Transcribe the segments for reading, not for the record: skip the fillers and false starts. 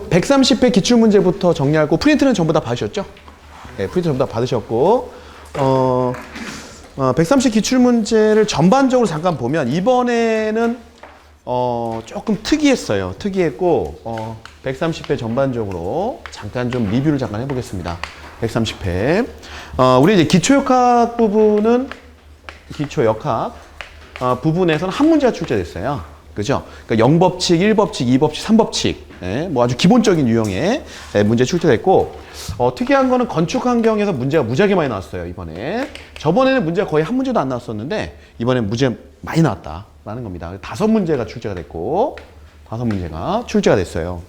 130회 기출문제부터 정리하고 프린트는 전부 다 받으셨죠? 네, 프린트 전부 다 받으셨고 130 기출문제를 전반적으로 잠깐 보면 이번에는 조금 특이했어요. 특이했고 130회 전반적으로 잠깐 좀 리뷰를 잠깐 해보겠습니다. 130회 우리 이제 기초역학 부분은 기초역학 부분에서는 한 문제가 출제됐어요. 그죠? 그러니까 0법칙, 1법칙, 2법칙, 3법칙 뭐 아주 기본적인 유형의 문제 출제됐고 특이한 거는 건축 환경에서 문제가 무지하게 많이 나왔어요. 이번에 저번에는 문제가 거의 한 문제도 안 나왔었는데 이번엔 문제 많이 나왔다라는 겁니다. 5문제가 출제가 됐고 5문제가 출제가 됐어요.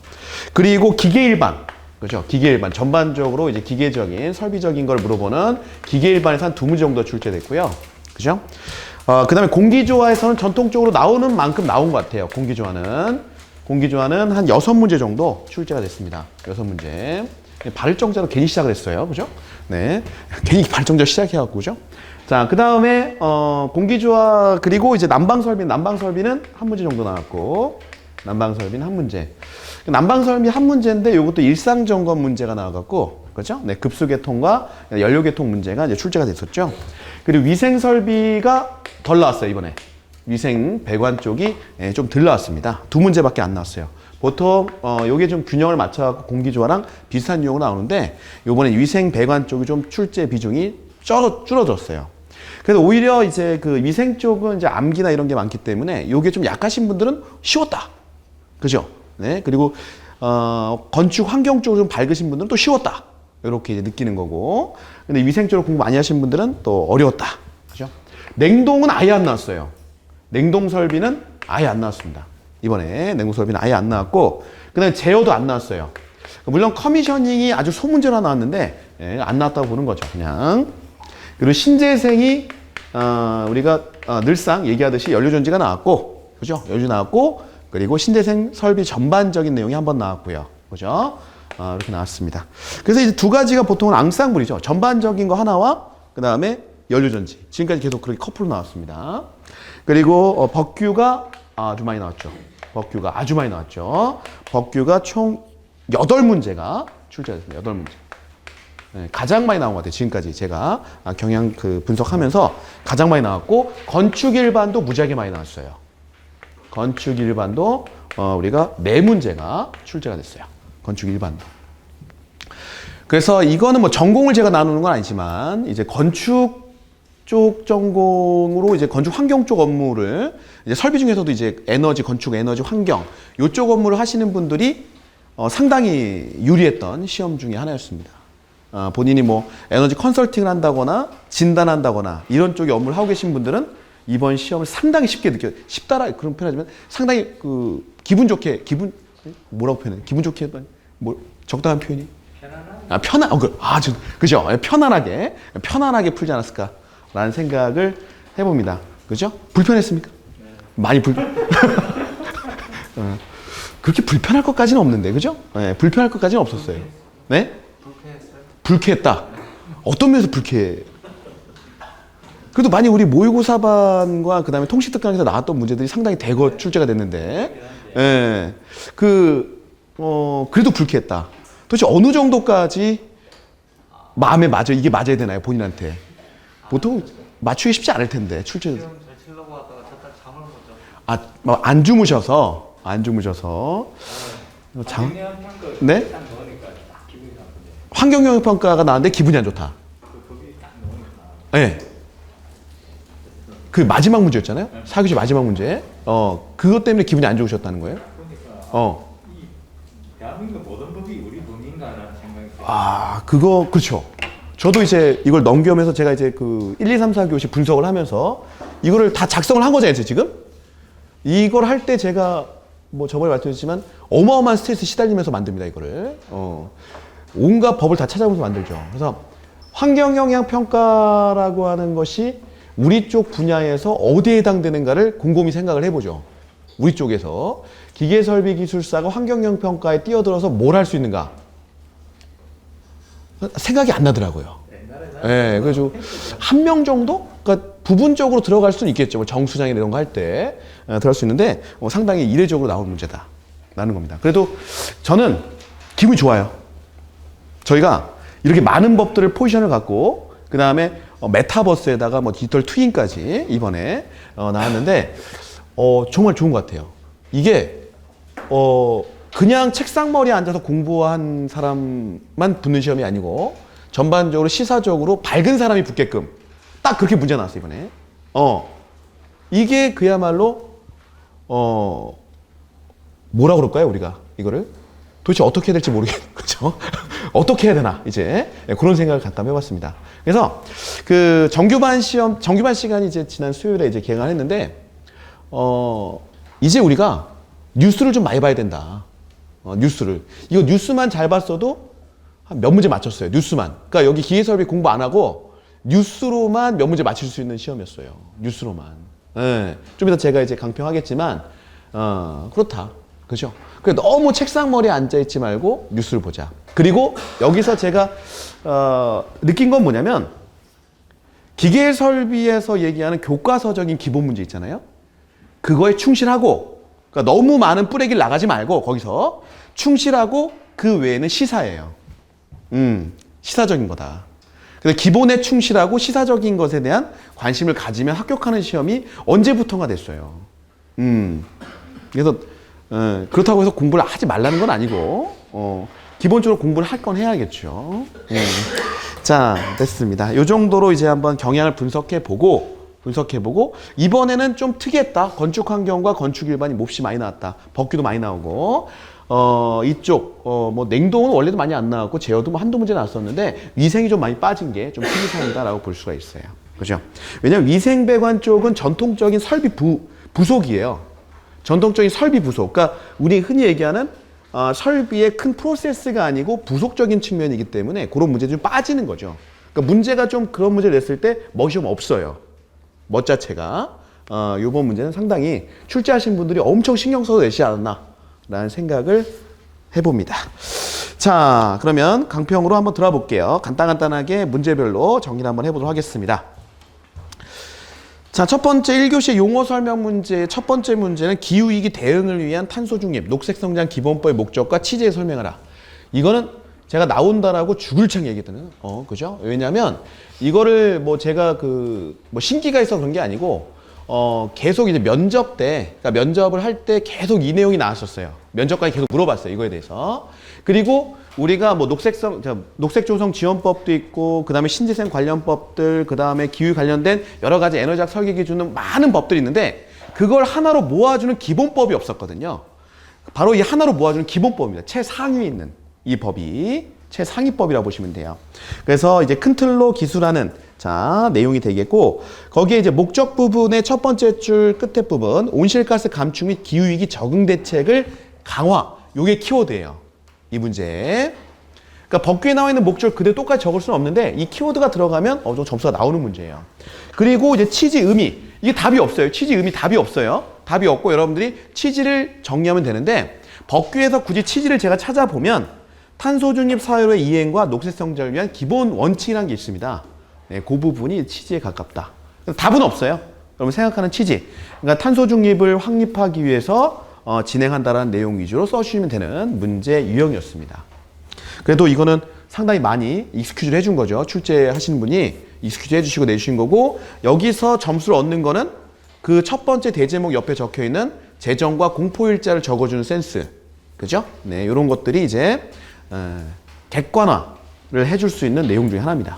그리고 기계 일반 그죠? 기계 일반 전반적으로 이제 기계적인 설비적인 걸 물어보는 기계 일반에서 한 2문제 정도 출제됐고요. 그죠? 그 다음에 공기조화에서는 전통적으로 나오는 만큼 나온 것 같아요. 공기조화는 한 6문제 정도 출제가 됐습니다. 6문제. 발정자로 괜히 시작을 했어요. 그죠? 네. 괜히 발정자 시작해갖고, 그죠? 자, 그 다음에, 공기조화, 그리고 이제 난방설비는 한 문제 정도 나왔고, 난방설비는 한 문제. 난방설비 한 문제인데, 이것도 일상점검 문제가 나와갖고, 그죠? 네. 급수계통과 연료계통 문제가 이제 출제가 됐었죠. 그리고 위생설비가 덜 나왔어요, 이번에. 위생 배관 쪽이 좀 덜 나왔습니다. 2문제밖에 안 나왔어요. 보통 요게 좀 균형을 맞춰갖고 공기조화랑 비슷한 유형으로 나오는데 요번에 위생 배관 쪽이 좀 출제 비중이 줄어들었어요. 그래서 오히려 이제 그 위생 쪽은 이제 암기나 이런 게 많기 때문에 요게 좀 약하신 분들은 쉬웠다. 그죠? 네. 그리고 건축 환경 쪽으로 좀 밝으신 분들은 또 쉬웠다. 이렇게 이제 느끼는 거고. 근데 위생 쪽으로 공부 많이 하신 분들은 또 어려웠다. 그죠? 냉동은 아예 안 나왔어요. 냉동 설비는 아예 안 나왔습니다. 이번에 냉동 설비는 아예 안 나왔고, 그 다음에 제어도 안 나왔어요. 물론 커미셔닝이 아주 소문제로 나왔는데, 안 나왔다고 보는 거죠, 그냥. 그리고 신재생이, 우리가 늘상 얘기하듯이 연료전지가 나왔고, 그죠? 연료 나왔고, 그리고 신재생 설비 전반적인 내용이 한번 나왔고요. 그죠? 이렇게 나왔습니다. 그래서 이제 두 가지가 보통은 앙상블이죠. 전반적인 거 하나와, 그 다음에 연료전지. 지금까지 계속 그렇게 커플로 나왔습니다. 그리고 법규가 아주 많이 나왔죠. 법규가 아주 많이 나왔죠. 법규가 총 8문제가 출제됐습니다. 8문제. 네, 가장 많이 나온 것 같아요. 지금까지 제가 경향 분석하면서 가장 많이 나왔고 건축 일반도 무지하게 많이 나왔어요. 건축 일반도 우리가 4문제가 출제가 됐어요. 건축 일반도. 그래서 이거는 뭐 전공을 제가 나누는 건 아니지만 이제 건축 쪽 전공으로 이제 건축 환경 쪽 업무를 이제 설비 중에서도 이제 에너지, 건축 에너지 환경 요쪽 업무를 하시는 분들이 상당히 유리했던 시험 중에 하나였습니다. 본인이 뭐 에너지 컨설팅을 한다거나 진단한다거나 이런 쪽의 업무를 하고 계신 분들은 이번 시험을 상당히 쉽게 쉽다라 그런 표현하지만 상당히 기분 좋게 뭐라고 표현해? 기분 좋게 뭐 적당한 표현이? 그죠? 편안하게 풀지 않았을까? 라는 생각을 해봅니다. 그죠? 불편했습니까? 많이 그렇게 불편할 것까지는 없는데, 그죠? 네, 불편할 것까지는 없었어요. 네? 불쾌했다. 어떤 면에서 불쾌해? 그래도 많이 우리 모의고사반과 그 다음에 통식특강에서 나왔던 문제들이 상당히 대거 출제가 됐는데, 예. 그래도 불쾌했다. 도대체 어느 정도까지 마음에 이게 맞아야 되나요, 본인한테? 보통 맞추기 쉽지 않을 텐데, 출제. 안 주무셔서. 네? 환경영향평가가 나왔는데 기분이 안 좋다. 네. 그 마지막 문제였잖아요? 4교시 마지막 문제. 그것 때문에 기분이 안 좋으셨다는 거예요? 대한민국 모든 법이 우리 법인가라는 생각이 그렇죠. 저도 이제 이걸 넘겨오면서 제가 이제 1, 2, 3, 4교시 분석을 하면서 이거를 다 작성을 한 거잖아요, 지금? 이걸 할 때 제가 뭐 저번에 말씀드렸지만 어마어마한 스트레스 시달리면서 만듭니다, 이거를. 온갖 법을 다 찾아보면서 만들죠. 그래서 환경영향평가라고 하는 것이 우리 쪽 분야에서 어디에 해당되는가를 곰곰이 생각을 해보죠. 우리 쪽에서 기계설비기술사가 환경영향평가에 뛰어들어서 뭘 할 수 있는가? 생각이 안 나더라고요. 네, 그래서 한 명 정도? 그러니까 부분적으로 들어갈 수는 있겠죠. 뭐 정수장이나 이런 거 할 때 들어갈 수 있는데 상당히 이례적으로 나올 문제다라는 겁니다. 그래도 저는 기분이 좋아요. 저희가 이렇게 많은 법들을 포지션을 갖고 그 다음에 메타버스에다가 뭐 디지털 트윈까지 이번에 나왔는데 정말 좋은 것 같아요. 이게 그냥 책상머리에 앉아서 공부한 사람만 붙는 시험이 아니고 전반적으로 시사적으로 밝은 사람이 붙게끔 딱 그렇게 문제 나왔어요 이번에. 이게 그야말로 뭐라 그럴까요 우리가 이거를 도대체 어떻게 해야 될지 모르겠는 거죠. 어떻게 해야 되나 이제 그런 생각을 잠깐 해봤습니다. 그래서 그 정규반 시간이 이제 지난 수요일에 이제 개강을 했는데 이제 우리가 뉴스를 좀 많이 봐야 된다. 뉴스를 이거 뉴스만 잘 봤어도 한 몇 문제 맞췄어요. 뉴스만. 그러니까 여기 기계설비 공부 안 하고 뉴스로만 몇 문제 맞출 수 있는 시험이었어요. 뉴스로만. 예. 좀 이따 제가 이제 강평하겠지만 그렇다. 그죠? 그래 너무 책상머리에 앉아있지 말고 뉴스를 보자. 그리고 여기서 제가 느낀 건 뭐냐면 기계설비에서 얘기하는 교과서적인 기본 문제 있잖아요. 그거에 충실하고 그러니까 너무 많은 뿌레기를 나가지 말고 거기서 충실하고 그 외에는 시사예요. 시사적인 거다. 그래서 기본에 충실하고 시사적인 것에 대한 관심을 가지면 합격하는 시험이 언제부턴가 됐어요. 그래서 그렇다고 해서 공부를 하지 말라는 건 아니고 기본적으로 공부를 할 건 해야겠죠. 자, 됐습니다. 이 정도로 이제 한번 경향을 분석해 보고 이번에는 좀 특이했다. 건축 환경과 건축 일반이 몹시 많이 나왔다. 법규도 많이 나오고 이쪽 뭐 냉동은 원래도 많이 안 나왔고 제어도 뭐 한두 문제 나왔었는데 위생이 좀 많이 빠진 게 좀 특이사항이다라고 볼 수가 있어요. 그죠? 왜냐면 위생배관 쪽은 전통적인 설비 부속이에요. 전통적인 설비 부속. 그러니까 우리 흔히 얘기하는 설비의 큰 프로세스가 아니고 부속적인 측면이기 때문에 그런 문제들이 좀 빠지는 거죠. 그러니까 문제가 좀 그런 문제를 냈을 때 멋이 좀 없어요. 멋 자체가. 요번 문제는 상당히 출제하신 분들이 엄청 신경 써서 내시지 않았나 라는 생각을 해봅니다. 자, 그러면 강평으로 한번 들어가 볼게요. 간단하게 문제별로 정리를 한번 해보도록 하겠습니다. 자, 첫 번째 1교시 용어 설명 문제 첫 번째 문제는 기후위기 대응을 위한 탄소 중립, 녹색성장 기본법의 목적과 취지에 설명하라. 이거는 제가 나온다라고 죽을 창 얘기거든요. 그죠? 왜냐면 이거를 뭐 제가 뭐 신기가 있어서 그런 게 아니고 계속 이제 면접 때, 그러니까 면접을 할 때 계속 이 내용이 나왔었어요. 면접관이 계속 물어봤어요. 이거에 대해서. 그리고 우리가 뭐 녹색조성 지원법도 있고, 그 다음에 신재생 관련법들, 그 다음에 기후 관련된 여러 가지 에너지학 설계 기준은 많은 법들이 있는데, 그걸 하나로 모아주는 기본법이 없었거든요. 바로 이 하나로 모아주는 기본법입니다. 최상위에 있는 이 법이 최상위법이라고 보시면 돼요. 그래서 이제 큰 틀로 기술하는 내용이 되겠고, 거기에 이제 목적 부분의 첫 번째 줄 끝에 부분, 온실가스 감축 및 기후위기 적응 대책을 강화. 요게 키워드예요. 이 문제. 그러니까 법규에 나와 있는 목적을 그대로 똑같이 적을 수는 없는데, 이 키워드가 들어가면 어느 정도 점수가 나오는 문제예요. 그리고 이제 취지, 의미. 이게 답이 없어요. 취지, 의미 답이 없어요. 답이 없고 여러분들이 취지를 정리하면 되는데, 법규에서 굳이 취지를 제가 찾아보면, 탄소 중립 사회로의 이행과 녹색 성장을 위한 기본 원칙이라는 게 있습니다. 네, 그 부분이 취지에 가깝다. 답은 없어요. 여러분 생각하는 취지. 그러니까 탄소 중립을 확립하기 위해서 진행한다라는 내용 위주로 써주시면 되는 문제 유형이었습니다. 그래도 이거는 상당히 많이 익스큐즈를 해준 거죠. 출제하시는 분이 익스큐즈 해주시고 내주신 거고, 여기서 점수를 얻는 거는 그 첫 번째 대제목 옆에 적혀 있는 재정과 공포일자를 적어주는 센스. 그죠? 네, 이런 것들이 이제 객관화를 해줄 수 있는 내용 중에 하나입니다.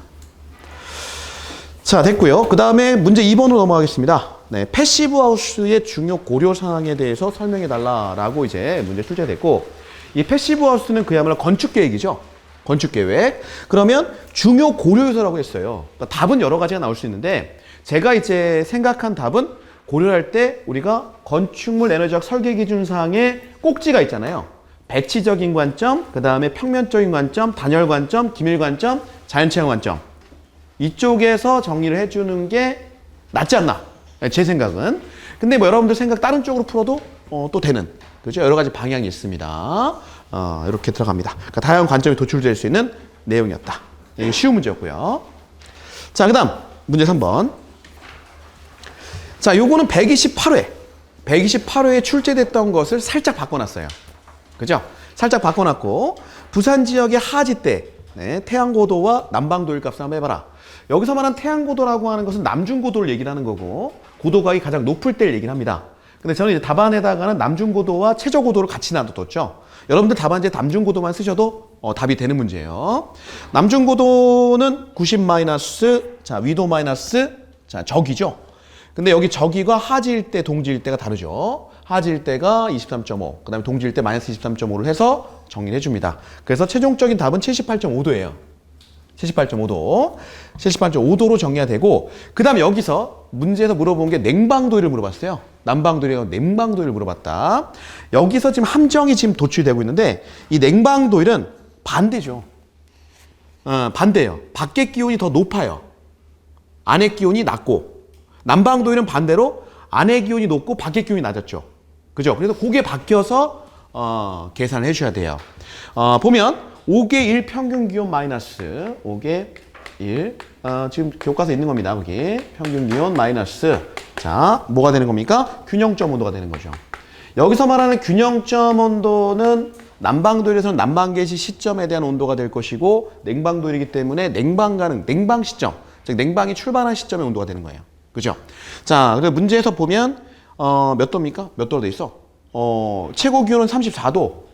자, 됐고요. 그 다음에 문제 2번으로 넘어가겠습니다. 네, 패시브 하우스의 중요 고려 사항에 대해서 설명해 달라라고 이제 문제 출제됐고, 이 패시브 하우스는 그야말로 건축 계획이죠. 건축 계획. 그러면 중요 고려 요소라고 했어요. 그러니까 답은 여러 가지가 나올 수 있는데, 제가 이제 생각한 답은 고려할 때 우리가 건축물 에너지학 설계 기준 사항에 꼭지가 있잖아요. 배치적인 관점, 그 다음에 평면적인 관점, 단열 관점, 기밀 관점, 자연체험 관점. 이쪽에서 정리를 해주는 게 낫지 않나. 제 생각은. 근데 뭐 여러분들 생각 다른 쪽으로 풀어도 또 되는. 그죠? 여러 가지 방향이 있습니다. 이렇게 들어갑니다. 그러니까 다양한 관점이 도출될 수 있는 내용이었다. 이게 쉬운 문제였고요. 자, 그 다음 문제 3번. 자, 요거는 128회. 128회에 출제됐던 것을 살짝 바꿔놨어요. 그죠? 살짝 바꿔놨고, 부산 지역의 하지대, 네, 태양고도와 남방도일 값을 한번 해봐라. 여기서 말한 태양고도라고 하는 것은 남중고도를 얘기를 하는 거고 고도각이 가장 높을 때를 얘기를 합니다. 근데 저는 이제 답안에다가는 남중고도와 최저고도를 같이 놔뒀죠. 여러분들 답안지에 남중고도만 쓰셔도 답이 되는 문제예요. 남중고도는 90 마이너스, 자, 위도 마이너스, 자, 적이죠. 근데 여기 적이가 하지일 때, 동지일 때가 다르죠. 하지일 때가 23.5, 그 다음에 동지일 때 마이너스 23.5를 해서 정리를 해줍니다. 그래서 최종적인 답은 78.5도예요. 78.5도. 78.5도로 정리가 되고, 그 다음에 여기서 문제에서 물어본 게 냉방도일을 물어봤어요. 남방도일이랑 냉방도일을 물어봤다. 여기서 지금 함정이 지금 도출되고 있는데, 이 냉방도일은 반대죠. 반대예요. 밖의 기온이 더 높아요. 안의 기온이 낮고, 남방도일은 반대로 안의 기온이 높고 밖의 기온이 낮았죠. 그죠? 그래서 그게 바뀌어서 계산을 해주셔야 돼요. 보면 5개 1 평균 기온 마이너스 5개 1 지금 교과서에 있는 겁니다. 거기 평균 기온 마이너스 자 뭐가 되는 겁니까? 균형점 온도가 되는 거죠. 여기서 말하는 균형점 온도는 남방도일에서는 남방 개시 시점에 대한 온도가 될 것이고 냉방도일이기 때문에 냉방 가능, 냉방 시점, 즉 냉방이 출발한 시점의 온도가 되는 거예요. 그죠? 자, 그래서 문제에서 보면 몇 도입니까? 몇 도로 돼 있어? 최고 기온은 34도.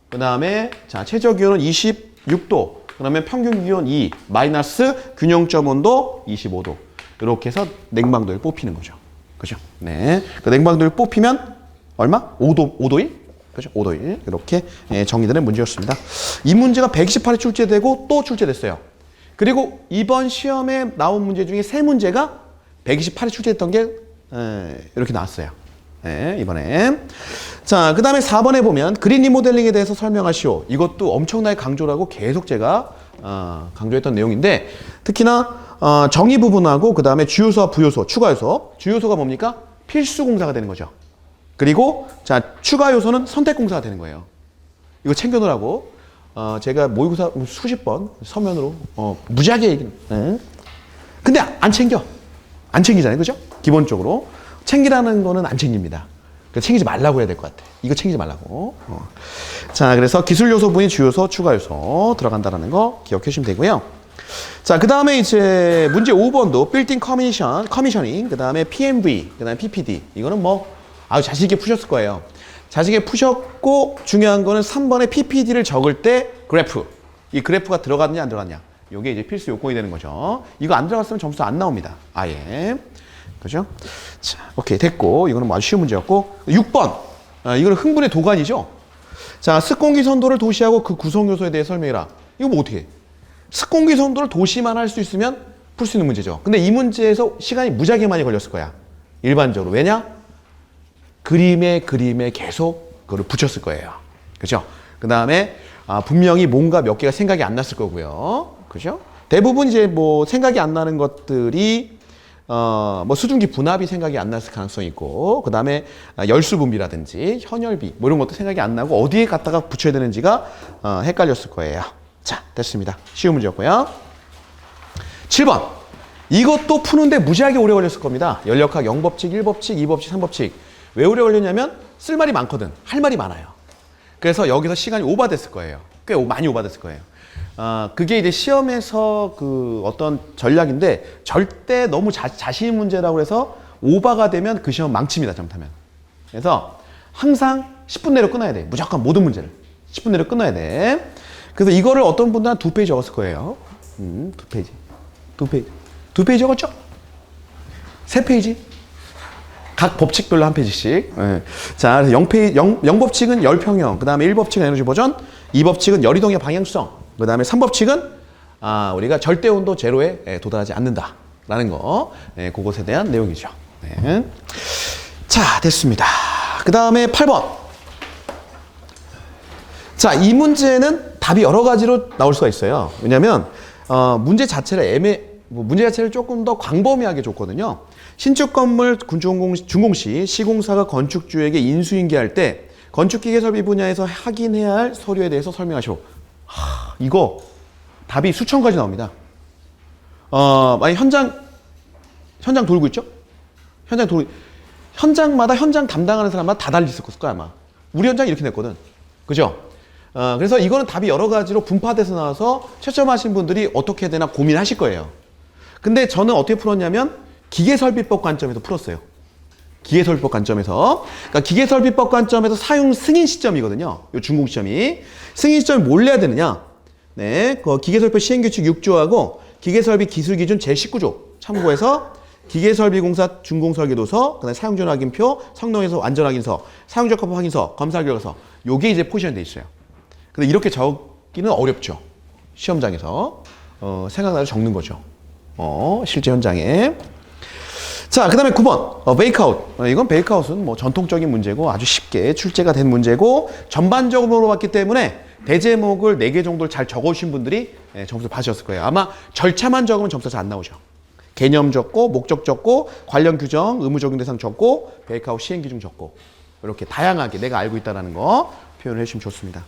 그 다음에 자 최저 기온은 26도. 그 다음에 평균 기온 2 마이너스 균형점 온도 25도. 이렇게 해서 냉방도일 뽑히는 거죠. 그죠? 네. 그 냉방도일 뽑히면 얼마? 5도일? 그죠? 5도일. 이렇게 정리되는 문제였습니다. 이 문제가 128회 출제되고 또 출제됐어요. 그리고 이번 시험에 나온 문제 중에 3문제가 128회 출제했던 게 이렇게 나왔어요. 네, 이번에. 자, 그 다음에 4번에 보면 그린 리모델링에 대해서 설명하시오. 이것도 엄청나게 강조라고 계속 제가 강조했던 내용인데 특히나 정의 부분하고 그 다음에 주요소와 부요소, 추가 요소. 주요소가 뭡니까? 필수 공사가 되는 거죠. 그리고 자 추가 요소는 선택 공사가 되는 거예요. 이거 챙겨놓으라고 제가 모의고사 수십 번 서면으로 무지하게 얘기는. 네. 근데 안 챙기잖아요. 그죠? 기본적으로. 챙기라는 거는 안 챙깁니다. 그러니까 챙기지 말라고 해야 될 것 같아. 이거 챙기지 말라고. 자, 그래서 기술 요소분이 주요소, 추가 요소 들어간다는 거 기억해 주시면 되고요. 자, 그 다음에 이제 문제 5번도 빌딩 커미셔닝, 그 다음에 PMV, 그 다음에 PPD. 이거는 뭐 아주 자신있게 푸셨을 거예요. 자신있게 푸셨고 중요한 거는 3번에 PPD를 적을 때 그래프. 이 그래프가 들어갔냐 안 들어갔냐. 이게 이제 필수 요건이 되는 거죠. 이거 안 들어갔으면 점수 안 나옵니다. 아예. 그죠? 자, 오케이. 됐고. 이거는 뭐 아주 쉬운 문제였고. 6번. 이거는 흥분의 도가니죠? 자, 습공기 선도를 도시하고 그 구성 요소에 대해 설명해라. 이거 뭐 어떻게 해? 습공기 선도를 도시만 할 수 있으면 풀 수 있는 문제죠. 근데 이 문제에서 시간이 무지하게 많이 걸렸을 거야. 일반적으로. 왜냐? 그림에 계속 그걸 붙였을 거예요. 그죠? 그 다음에 분명히 뭔가 몇 개가 생각이 안 났을 거고요. 그죠? 대부분 이제 뭐 생각이 안 나는 것들이 뭐 수증기 분압이 생각이 안 났을 가능성이 있고, 그 다음에 열수 분비라든지 현열비 뭐 이런 것도 생각이 안 나고 어디에 갖다가 붙여야 되는지가 헷갈렸을 거예요. 자, 됐습니다. 쉬운 문제였고요. 7번. 이것도 푸는데 무지하게 오래 걸렸을 겁니다. 연력학 0법칙, 1법칙, 2법칙, 3법칙. 왜 오래 걸렸냐면 쓸 말이 많거든. 할 말이 많아요. 그래서 여기서 시간이 오버됐을 거예요. 꽤 많이 오버됐을 거예요. 그게 이제 시험에서 그 어떤 전략인데 절대 너무 자신 문제라고 해서 오버가 되면 그 시험 망칩니다. 잘못하면. 그래서 항상 10분 내로 끊어야 돼. 무조건 모든 문제를. 10분 내로 끊어야 돼. 그래서 이거를 어떤 분들은 2페이지 적었을 거예요. 2페이지. 2페이지. 2페이지 적었죠? 3페이지. 각 법칙별로 한 페이지씩. 네. 자, 그래서 0법칙은 열평형, 그 다음에 1법칙은 에너지 보전, 2법칙은 열이동의 방향성, 그 다음에 3법칙은 우리가 절대 온도 제로에 도달하지 않는다라는 거, 네, 그것에 대한 내용이죠. 네. 자, 됐습니다. 그 다음에 8번. 자, 이 문제는 답이 여러 가지로 나올 수가 있어요. 왜냐하면 문제 자체를 조금 더 광범위하게 줬거든요. 신축 건물 준공시 시공사가 건축주에게 인수인계할 때 건축기계 설비 분야에서 확인해야 할 서류에 대해서 설명하시오. 이거 답이 수천 가지 나옵니다. 만약 현장 돌고 있죠? 현장마다 현장 담당하는 사람마다 다 달리 있을 거야 아마. 우리 현장이 이렇게 냈거든. 그죠? 그래서 이거는 답이 여러 가지로 분파돼서 나와서 채점하신 분들이 어떻게 해야 되나 고민하실 거예요. 근데 저는 어떻게 풀었냐면 기계설비법 관점에서 풀었어요. 기계설비법 관점에서. 그러니까 기계설비법 관점에서 사용 승인 시점이거든요. 요 준공 시점이. 승인 시점이 뭘 내야 되느냐? 네, 그 기계설비법 시행규칙 6조하고 기계설비 기술기준 제19조 참고해서 기계설비공사 준공설계도서, 그다음에 사용전 확인표, 성능에서 완전 확인서, 사용적합 확인서, 검사 결과서. 요게 이제 포지션돼 있어요. 근데 이렇게 적기는 어렵죠. 시험장에서. 생각나서 적는 거죠. 실제 현장에. 자, 그 다음에 9번. 베이크아웃. 이건 베이크아웃은 뭐 전통적인 문제고 아주 쉽게 출제가 된 문제고 전반적으로 물어봤기 때문에 대제목을 4개 정도를 잘 적어주신 분들이 점수를 받으셨을 거예요. 아마 절차만 적으면 점수가 잘 안 나오죠. 개념 적고, 목적 적고, 관련 규정, 의무 적용 대상 적고, 베이크아웃 시행 기준 적고. 이렇게 다양하게 내가 알고 있다는 거 표현을 해주시면 좋습니다.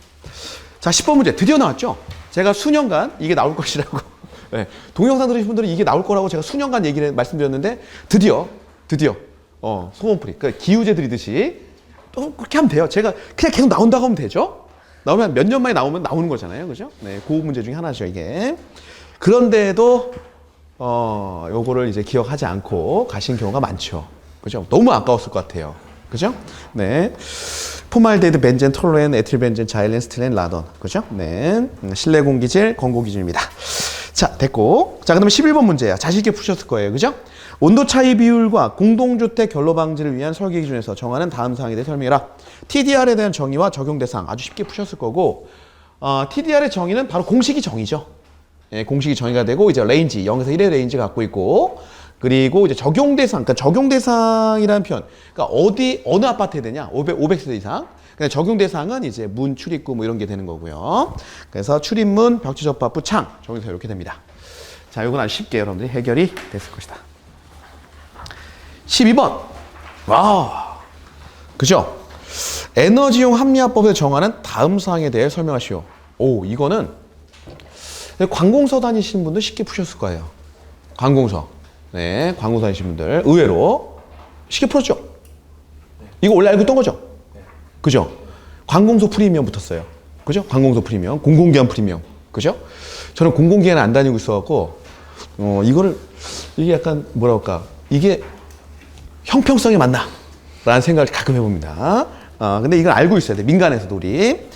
자, 10번 문제 드디어 나왔죠? 제가 수년간 이게 나올 것이라고. 네, 동영상 들으신 분들은 이게 나올 거라고 제가 수년간 얘기를 말씀드렸는데 드디어 소원풀이. 그러니까 기우제 드리듯이 또 그렇게 하면 돼요. 제가 그냥 계속 나온다고 하면 되죠? 나오면 몇 년 만에 나오는 거잖아요. 그죠? 네, 그 문제 중에 하나죠, 이게. 그런데도 요거를 이제 기억하지 않고 가신 경우가 많죠. 그죠? 너무 아까웠을 것 같아요. 그죠? 네. 포말데이드, 벤젠, 톨루엔, 에틸벤젠, 자일렌, 스틸렌, 라돈. 그죠? 네. 실내 공기질, 권고 기준입니다. 자, 됐고. 자, 그다음에 11번 문제야. 자신 있게 푸셨을 거예요. 그죠? 온도 차이 비율과 공동주택 결로 방지를 위한 설계 기준에서 정하는 다음 사항에 대해 설명해라. TDR에 대한 정의와 적용 대상 아주 쉽게 푸셨을 거고, TDR의 정의는 바로 공식이 정의죠. 예, 공식이 정의가 되고 이제 레인지 0에서 1의 레인지 갖고 있고, 그리고 이제 적용 대상, 그러니까 적용 대상이라는 표현, 그러니까 어느 아파트에 되냐, 500세대 이상. 그냥 적용 대상은 이제 문, 출입구 뭐 이런 게 되는 거고요. 그래서 출입문, 벽지 접합부, 창 적용해서 이렇게 됩니다. 자, 이건 아주 쉽게 여러분들이 해결이 됐을 것이다. 12번. 와, 그죠? 에너지용 합리화법에 정하는 다음 사항에 대해 설명하시오. 오, 이거는 관공서 다니시는 분들 쉽게 푸셨을 거예요. 관공서. 네, 관공서 다니시는 분들 의외로 쉽게 풀었죠? 이거 원래 알고 있던 거죠? 그죠? 관공서 프리미엄 붙었어요. 그죠? 관공서 프리미엄, 공공기관 프리미엄. 그죠? 저는 공공기관 안 다니고 있어갖고, 이게 약간 뭐라 할까, 이게 형평성이 맞나? 라는 생각을 가끔 해봅니다. 근데 이걸 알고 있어야 돼. 민간에서도 우리.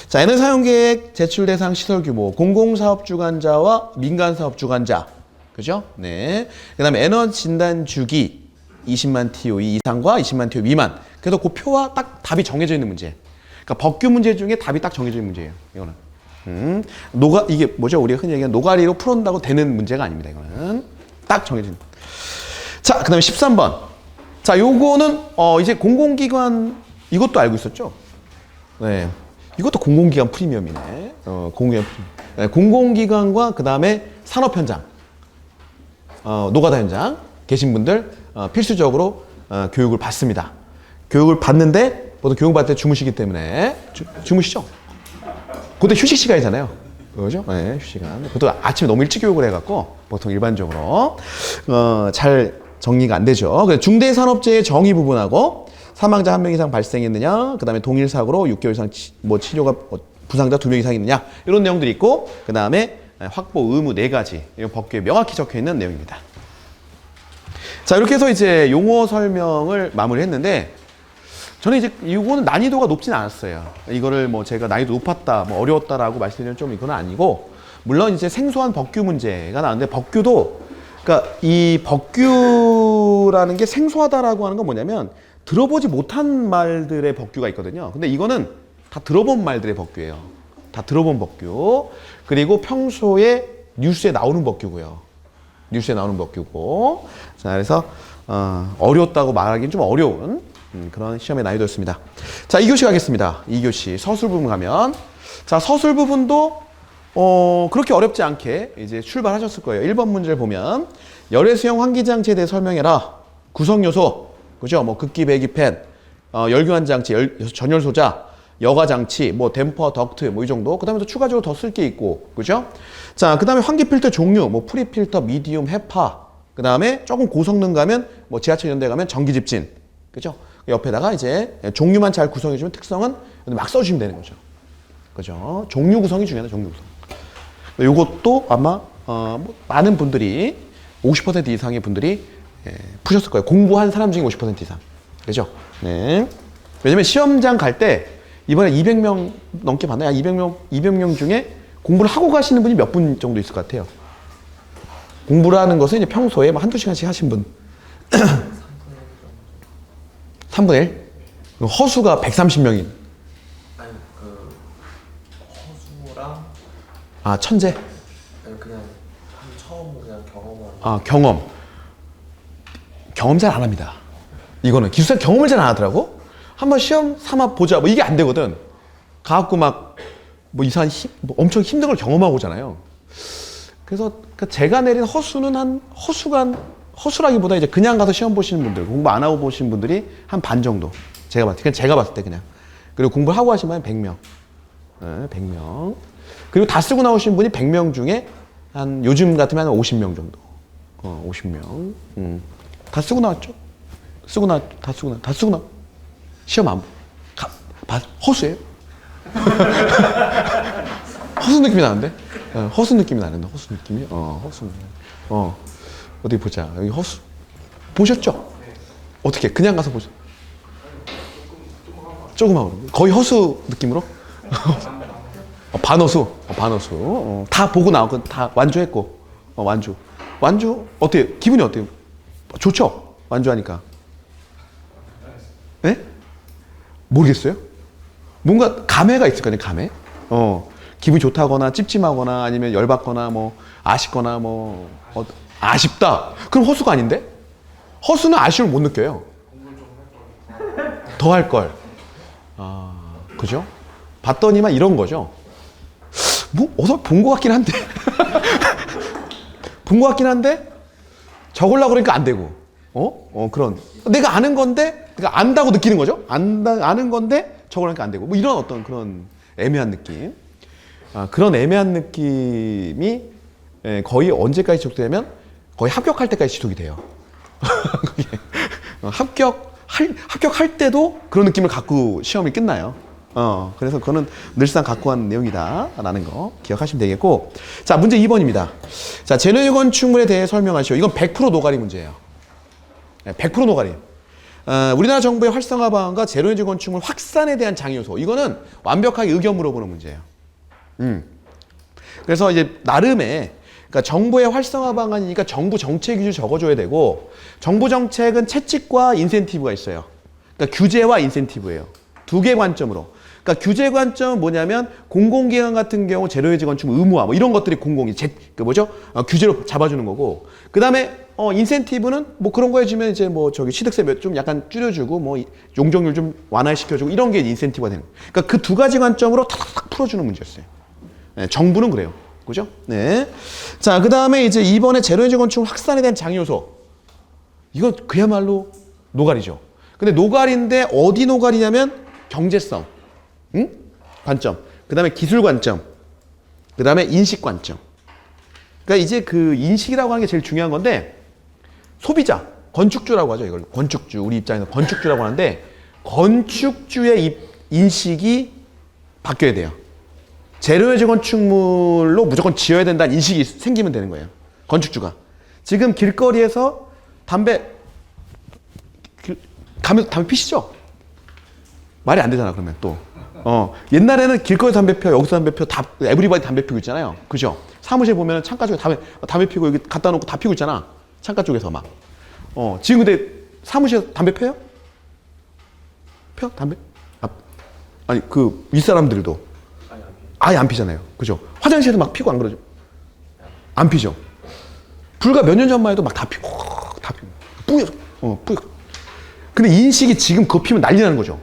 자, 에너지 사용계획, 제출 대상 시설 규모, 공공사업 주관자와 민간사업 주관자. 그죠? 네. 그 다음에 에너지 진단 주기 20만 TOE 이상과 20만 TOE 미만. 그래서 그 표와 딱 답이 정해져 있는 문제. 그러니까 법규 문제 중에 답이 딱 정해져 있는 문제예요. 이거는. 이게 뭐죠? 우리가 흔히 얘기하는 노가리로 풀었다고 되는 문제가 아닙니다. 이거는. 딱 정해져 있는. 자, 그 다음에 13번. 자, 요거는, 이제 공공기관, 이것도 알고 있었죠? 네. 이것도 공공기관 프리미엄이네. 공공기관 프리미엄. 네, 공공기관과 그 다음에 산업 현장, 노가다 현장 계신 분들, 필수적으로, 교육을 받습니다. 교육을 받는데, 보통 교육받을 때 주무시기 때문에, 주무시죠? 그때 휴식 시간이잖아요. 그죠? 네, 휴식 시간. 보통 아침에 너무 일찍 교육을 해갖고, 보통 일반적으로, 잘 정리가 안 되죠. 그래서 중대산업재해 정의 부분하고, 사망자 1명 이상 발생했느냐, 그 다음에 동일 사고로 6개월 이상 치료가 부상자 2명 이상 있느냐, 이런 내용들이 있고, 그 다음에 확보 의무 4가지, 이 법규에 명확히 적혀 있는 내용입니다. 자, 이렇게 해서 이제 용어 설명을 마무리했는데, 저는 이제 이거는 난이도가 높진 않았어요. 이거를 뭐 제가 난이도 높았다, 뭐 어려웠다라고 말씀드리면 좀 이건 아니고, 물론 이제 생소한 법규 문제가 나왔는데, 법규도, 그러니까 이 법규라는 게 생소하다라고 하는 건 뭐냐면, 들어보지 못한 말들의 법규가 있거든요. 근데 이거는 다 들어본 말들의 법규예요. 다 들어본 법규. 그리고 평소에 뉴스에 나오는 법규고요. 뉴스에 나오는 법규고. 자, 그래서 어려웠다고 말하기는 좀 어려운 그런 시험의 난이도였습니다. 자, 2교시 가겠습니다. 2교시 서술 부분 가면, 자, 서술 부분도 그렇게 어렵지 않게 이제 출발하셨을 거예요. 1번 문제를 보면 열외수용 환기장치에 대해 설명해라. 구성요소, 그죠? 뭐 극기, 배기, 팬, 열교환 장치, 전열 소자, 여과 장치, 뭐 댐퍼, 덕트, 뭐 이 정도. 그다음에 또 추가적으로 더 쓸 게 있고, 그죠? 자, 그다음에 환기 필터 종류, 뭐 프리 필터, 미디움, 헤파. 그다음에 조금 고성능 가면 뭐 지하철 연대 가면 전기 집진, 그죠? 옆에다가 이제 종류만 잘 구성해주면 특성은 막 써주시면 되는 거죠. 그죠? 종류 구성이 중요하다, 종류 구성. 요것도 아마, 뭐 많은 분들이, 50% 이상의 분들이 푸셨을 거예요. 공부한 사람 중에 50% 이상. 그죠? 네. 왜냐면 시험장 갈 때, 이번에 200명 넘게 봤나요? 200명 중에 공부를 하고 가시는 분이 몇 분 정도 있을 것 같아요. 공부라는 것은 이제 평소에 뭐 한두 시간씩 하신 분. 3분의 1? 허수가 130명인. 아니 그 허수랑 아, 천재? 아니 그냥 처음 그냥 경험한. 아, 경험 잘 안 합니다. 이거는 기숙사 경험을 잘 안 하더라고. 한번 시험 삼아 보자. 뭐 이게 안 되거든. 가갖고 막 뭐 이상한 뭐 엄청 힘든 걸 경험하고 오잖아요. 그래서 제가 내린 허수는 허수라기보다 이제 그냥 가서 시험 보시는 분들, 공부 안 하고 보시는 분들이 한 반 정도. 제가 봤을 때 그냥. 그리고 공부를 하고 하시면 100명. 네, 100명. 그리고 다 쓰고 나오신 분이 100명 중에 한 요즘 같으면 한 50명 정도. 50명. 다 쓰고 나왔죠? 다 쓰고 나. 시험 안 허수예요? 허수 느낌이 나는데? 허수 느낌이 나는데, 허수 느낌이? 허수. 어디 보자. 여기 허수. 보셨죠? 어떻게? 그냥 가서 보죠. 조금하고. 거의 허수 느낌으로? 반허수. 반허수. 다 보고 나오고, 다 완주했고. 완주. 어때요? 기분이 어때요? 좋죠? 완주하니까. 네? 모르겠어요? 뭔가 감회가 있을 거 아니에요, 감회? 기분이 좋다거나 찝찝하거나 아니면 열받거나 뭐 아쉽거나 뭐 아쉽다. 그럼 허수가 아닌데? 허수는 아쉬움을 못 느껴요. 더 할 걸. 그죠? 봤더니만 이런 거죠. 뭐 어디서 본 것 같긴 한데 본 것 같긴 한데 적으려고 그러니까 안 되고 그런 내가 아는 건데 그러니까 안다고 느끼는 거죠. 아는 건데 적으려니까 안 되고 뭐 이런 어떤 그런 애매한 느낌. 그런 애매한 느낌이 거의 언제까지 지속되냐면 거의 합격할 때까지 지속이 돼요. 합격할 때도 그런 느낌을 갖고 시험이 끝나요. 그래서 그거는 늘상 갖고 간 내용이다라는 거 기억하시면 되겠고. 자, 문제 2번입니다. 자, 제너지 건축물에 대해 설명하시오. 이건 100% 노가리 문제예요. 100% 노가리. 우리나라 정부의 활성화 방안과 제로에너지 건축물 확산에 대한 장애요소. 이거는 완벽하게 의견 물어보는 문제예요. 그래서 이제 나름의 그러니까 정부의 활성화 방안이니까 정부 정책 위주로 적어줘야 되고 정부 정책은 채찍과 인센티브가 있어요. 그러니까 규제와 인센티브예요. 두 개 관점으로. 그러니까 규제 관점은 뭐냐면 공공기관 같은 경우 제로에너지 건축물 의무화 뭐 이런 것들이 규제로 잡아주는 거고 그 다음에 인센티브는 뭐 그런 거 해주면 이제 뭐 저기 취득세 좀 약간 줄여주고 뭐 용적률 좀 완화시켜주고 이런 게 인센티브가 되는 거예요. 그러니까 그 두 가지 관점으로 탁탁탁 풀어주는 문제였어요. 네, 정부는 그래요. 그죠? 네. 자, 그 다음에 이제 이번에 제로에너지 건축물 확산에 대한 장애 요소. 이거 그야말로 노가리죠. 근데 노가리인데 어디 노가리냐면 경제성, 관점. 그 다음에 기술 관점. 그 다음에 인식 관점. 그러니까 이제 그 인식이라고 하는 게 제일 중요한 건데 소비자, 건축주라고 하죠. 이걸 건축주, 우리 입장에서 건축주라고 하는데 건축주의 인식이 바뀌어야 돼요. 제로에너지 건축물로 무조건 지어야 된다는 인식이 생기면 되는 거예요. 건축주가. 지금 길거리에서 담배 피시죠? 말이 안 되잖아, 그러면 또. 옛날에는 길거리 담배 펴, 여기서 담배 펴, 다, 에브리바디 담배 피고 있잖아요. 그죠? 사무실 보면 창가 쪽에 담배 피고 여기 갖다 놓고 다 피고 있잖아. 창가 쪽에서 막. 지금 근데 사무실에 담배 펴요? 펴? 담배? 아니, 그 윗사람들도. 아예 안 피잖아요. 그죠? 화장실에서 막 피고 안 그러죠? 안 피죠? 불과 몇 년 전만 해도 막 다 피고. 뿌여. 근데 인식이 지금 그거 피면 난리 나는 거죠.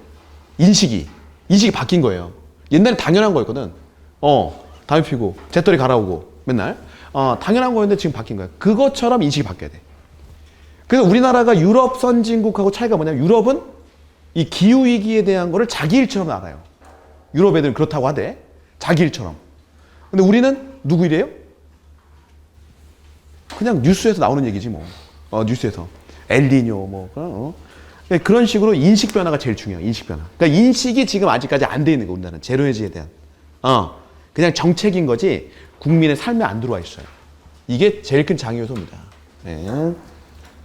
인식이 바뀐 거예요. 옛날에 당연한 거였거든. 담배 피고 재떨이 갈아오고 맨날 당연한 거였는데 지금 바뀐 거예요. 그것처럼 인식이 바뀌어야 돼. 그래서 우리나라가 유럽 선진국하고 차이가 뭐냐면 유럽은 이 기후 위기에 대한 거를 자기 일처럼 알아요. 유럽 애들은 그렇다고 하대. 자기 일처럼. 근데 우리는 누구 일이에요? 그냥 뉴스에서 나오는 얘기지 뭐. 뉴스에서 엘니뇨 뭐 그런 식으로 인식 변화가 제일 중요해요. 인식 변화. 그러니까 인식이 지금 아직까지 안 돼 있는 거 우리나라는 제로에너지에 대한. 그냥 정책인 거지 국민의 삶에 안 들어와 있어요. 이게 제일 큰 장애 요소입니다. 네.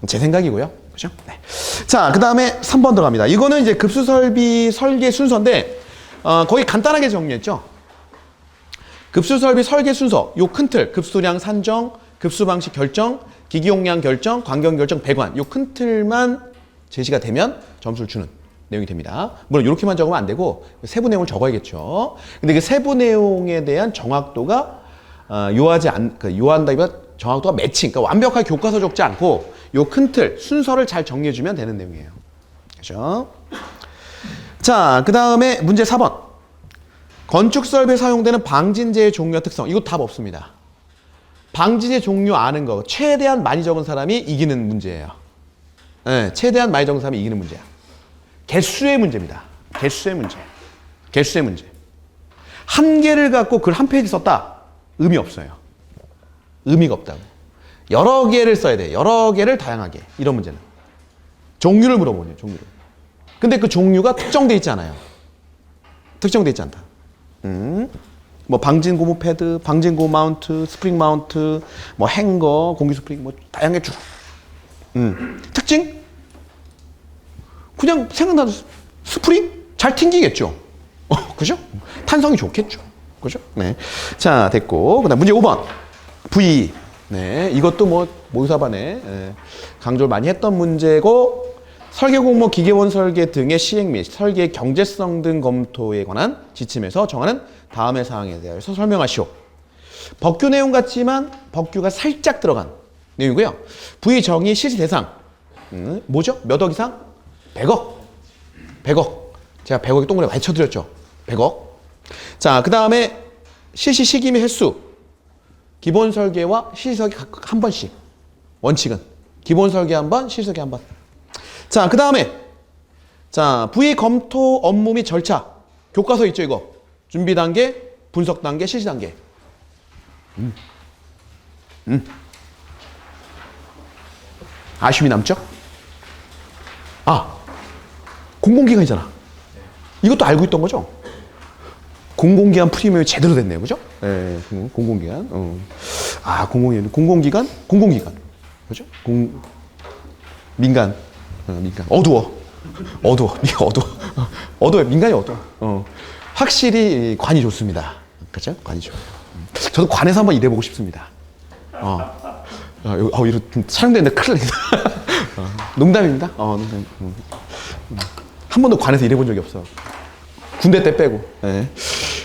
제 생각이고요. 그죠? 네. 자, 그 다음에 3번 들어갑니다. 이거는 이제 급수 설비 설계 순서인데, 거의 간단하게 정리했죠. 급수 설비 설계 순서, 요 큰 틀, 급수량 산정, 급수 방식 결정, 기기 용량 결정, 관경 결정, 배관, 요 큰 틀만 제시가 되면 점수를 주는 내용이 됩니다. 물론 이렇게만 적으면 안 되고 세부 내용을 적어야겠죠. 근데 그 세부 내용에 대한 정확도가 요한다기보다 정확도가 매칭, 그러니까 완벽하게 교과서 적지 않고 요 큰 틀, 순서를 잘 정리해주면 되는 내용이에요. 그죠? 자, 그 다음에 문제 4번. 건축 설비에 사용되는 방진제의 종류와 특성. 이거 답 없습니다. 방진제 종류 아는 거. 최대한 많이 적은 사람이 이기는 문제예요. 네, 최대한 많이 적은 사람이 이기는 문제야. 개수의 문제입니다. 개수의 문제. 개수의 문제. 한 개를 갖고 글 한 페이지 썼다. 의미 없어요. 의미가 없다고. 여러 개를 써야 돼. 여러 개를 다양하게. 이런 문제는. 종류를 물어보네요. 종류를. 근데 그 종류가 특정돼 있지 않아요. 특정돼 있지 않다. 뭐 방진 고무 패드, 방진 고무 마운트, 스프링 마운트, 뭐 행거, 공기 스프링, 뭐 다양하게 쭉. 특징? 그냥 생각나는 스프링? 잘 튕기겠죠. 그죠? 탄성이 좋겠죠. 그죠? 네. 자, 됐고. 그 다음 문제 5번. V. 네. 이것도 뭐 모의사반에 강조를 많이 했던 문제고, 설계 공모 기계원 설계 등의 시행 및 설계의 경제성 등 검토에 관한 지침에서 정하는 다음의 사항에 대해서 설명하시오. 법규 내용 같지만 법규가 살짝 들어간 내용이고요. V 정의 실시 대상. 뭐죠? 몇 억 이상? 100억. 100억. 제가 100억에 동그라미 많이 쳐드렸죠. 100억. 자, 그 다음에 실시 시기 및 횟수. 기본 설계와 실시 설계 각 한 번씩. 원칙은. 기본 설계 한 번, 실시 설계 한 번. 자, 그 다음에. 자, V 검토 업무 및 절차. 교과서 있죠, 이거. 준비 단계, 분석 단계, 실시 단계. 아쉬움이 남죠? 공공기관이잖아. 이것도 알고 있던 거죠? 공공기관 프리미엄이 제대로 됐네요. 그죠? 네, 공공기관. 공공기관? 공공기관. 그죠? 민간. 민간. 어두워. 어두워. 민간이 어두워. 확실히 관이 좋습니다. 그죠? 관이 좋아요. 저도 관에서 한번 일해보고 싶습니다. 이거 촬영되는데 큰일 나겠다. 농담입니다. 농담. 한 번도 관에서 일해본 적이 없어. 군대 때 빼고. 네.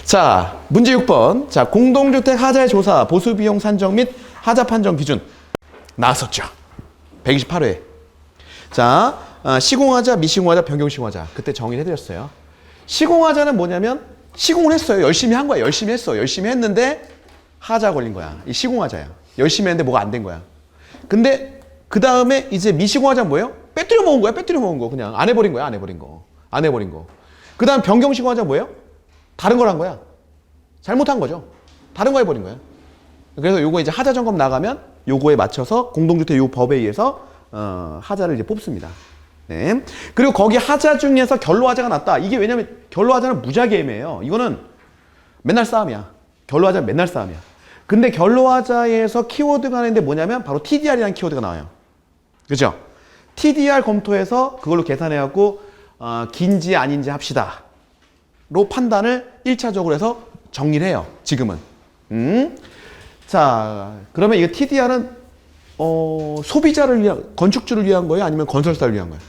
자, 문제 6번. 자, 공동주택 하자의 조사, 보수비용 산정 및 하자 판정 기준. 나왔었죠. 128회. 자, 시공하자, 미시공하자, 변경시공하자. 그때 정의를 해드렸어요. 시공하자는 뭐냐면, 시공을 했어요. 열심히 한 거야. 열심히 했어. 열심히 했는데, 하자 걸린 거야. 이 시공하자야. 열심히 했는데 뭐가 안 된 거야. 근데, 그 다음에 이제 미시공하자는 뭐예요? 빼뜨려 먹은 거야. 빼뜨려 먹은 거. 그냥 안 해버린 거야. 안 해버린 거. 안 해버린 거. 그 다음 변경시공하자 뭐예요? 다른 걸 한 거야. 잘못한 거죠. 다른 거 해버린 거야. 그래서 요거 이제 하자 점검 나가면 요거에 맞춰서 공동주택 요 법에 의해서 하자를 이제 뽑습니다. 네. 그리고 거기 하자 중에서 결로하자가 났다. 이게 왜냐면 결로하자는 무지하게 애매해요. 이거는 맨날 싸움이야. 결로하자는 맨날 싸움이야. 근데 결로하자에서 키워드가 나는데 뭐냐면 바로 TDR이라는 키워드가 나와요. 그죠? TDR 검토해서 그걸로 계산해갖고 긴지 아닌지 합시다. 로 판단을 1차적으로 해서 정리를 해요. 지금은. 자, 그러면 이거 TDR은 소비자를 위한, 건축주를 위한 거예요? 아니면 건설사를 위한 거예요?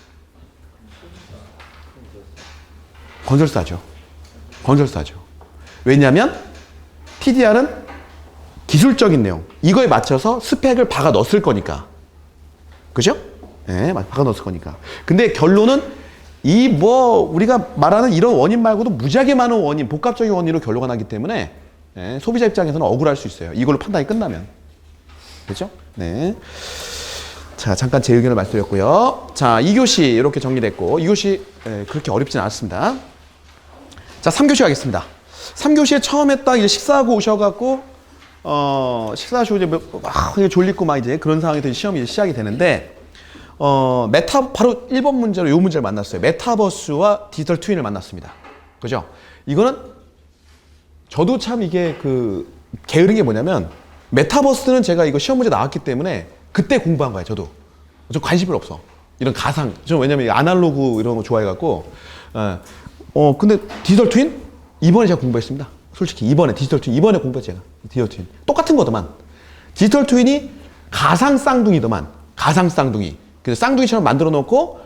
건설사죠. 건설사죠. 왜냐하면 TDR은 기술적인 내용. 이거에 맞춰서 스펙을 박아 넣었을 거니까. 그죠? 네, 박아 넣었을 거니까. 근데 결론은 우리가 말하는 이런 원인 말고도 무지하게 많은 원인, 복합적인 원인으로 결론가 나기 때문에 소비자 입장에서는 억울할 수 있어요. 이걸로 판단이 끝나면. 그죠? 네. 자, 잠깐 제 의견을 말씀드렸고요. 자, 2교시 이렇게 정리됐고, 2교시 그렇게 어렵진 않았습니다. 자, 3교시 가겠습니다. 3교시에 처음에 딱 이제 식사하고 오셔갖고, 식사하시고 이제 막 졸리고 막 이제 그런 상황에서 시험이 이제 시작이 되는데, 바로 1번 문제로 이 문제를 만났어요. 메타버스와 디지털 트윈을 만났습니다. 그죠? 이거는 저도 참 이게 그 게으른 게 뭐냐면 메타버스는 제가 이거 시험 문제 나왔기 때문에 그때 공부한 거예요. 저도. 저 관심이 없어. 이런 가상. 저 왜냐면 아날로그 이런 거 좋아해갖고. 근데 디지털 트윈? 이번에 제가 공부했습니다. 솔직히 이번에 디지털 트윈. 이번에 공부했어요. 제가. 디지털 트윈. 똑같은 거더만. 디지털 트윈이 가상 쌍둥이더만. 가상 쌍둥이. 그래서 쌍둥이처럼 만들어 놓고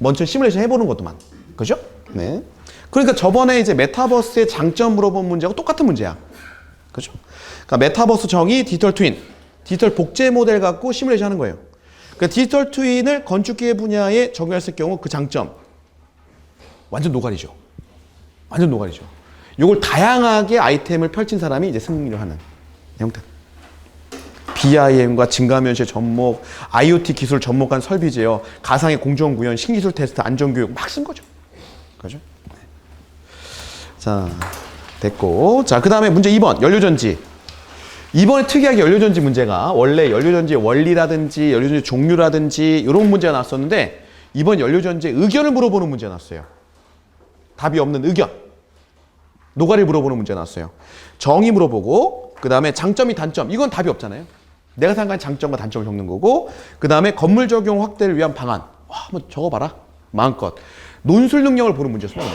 먼저 시뮬레이션 해보는 것도만. 그죠? 네. 그러니까 저번에 이제 메타버스의 장점 물어본 문제하고 똑같은 문제야. 그죠? 그러니까 메타버스 정의 디지털 트윈. 디지털 복제 모델 갖고 시뮬레이션 하는 거예요. 그러니까 디지털 트윈을 건축기계 분야에 적용했을 경우 그 장점. 완전 노가리죠. 완전 노가리죠. 이걸 다양하게 아이템을 펼친 사람이 이제 승리를 하는 형태. BIM과 증가면시의 접목, IoT 기술 접목한 설비 제어, 가상의 공정 구현, 신기술 테스트, 안전교육 막 쓴 거죠. 그죠? 네. 자, 됐고. 자, 그 다음에 문제 2번, 연료전지. 이번에 특이하게 연료전지 문제가 원래 연료전지의 원리라든지 연료전지 종류라든지 이런 문제가 나왔었는데 이번 연료전지의 의견을 물어보는 문제가 나왔어요. 답이 없는 의견. 노가리 물어보는 문제가 나왔어요. 정의 물어보고 그 다음에 장점이 단점. 이건 답이 없잖아요. 내가 생각한 장점과 단점을 적는 거고 그 다음에 건물 적용 확대를 위한 방안. 와, 한번 적어봐라. 마음껏. 논술 능력을 보는 문제였습니다.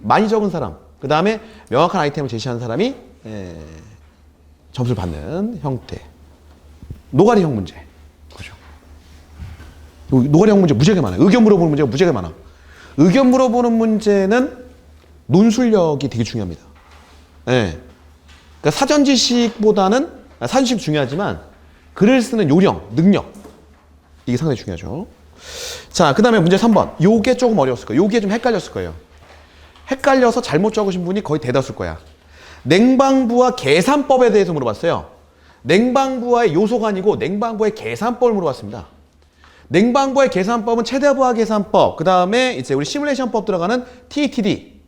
많이 적은 사람. 그 다음에 명확한 아이템을 제시한 사람이 점수를 받는 형태. 노가리형 문제. 그죠? 노가리형 문제 무지하게 많아요. 의견 물어보는 문제가 무지하게 많아. 의견 물어보는 문제는 논술력이 되게 중요합니다. 네. 그러니까 사전 지식보다는 사전 지식 중요하지만 글을 쓰는 요령, 능력 이게 상당히 중요하죠. 자, 그 다음에 문제 3번. 요게 조금 어려웠을 거예요. 요게 좀 헷갈렸을 거예요. 헷갈려서 잘못 적으신 분이 거의 대다수일 거야. 냉방부와 계산법에 대해서 물어봤어요. 냉방부와의 요소가 아니고 냉방부의 계산법을 물어봤습니다. 냉방부의 계산법은 최대부하 계산법, 그 다음에 이제 우리 시뮬레이션법 들어가는 TTD,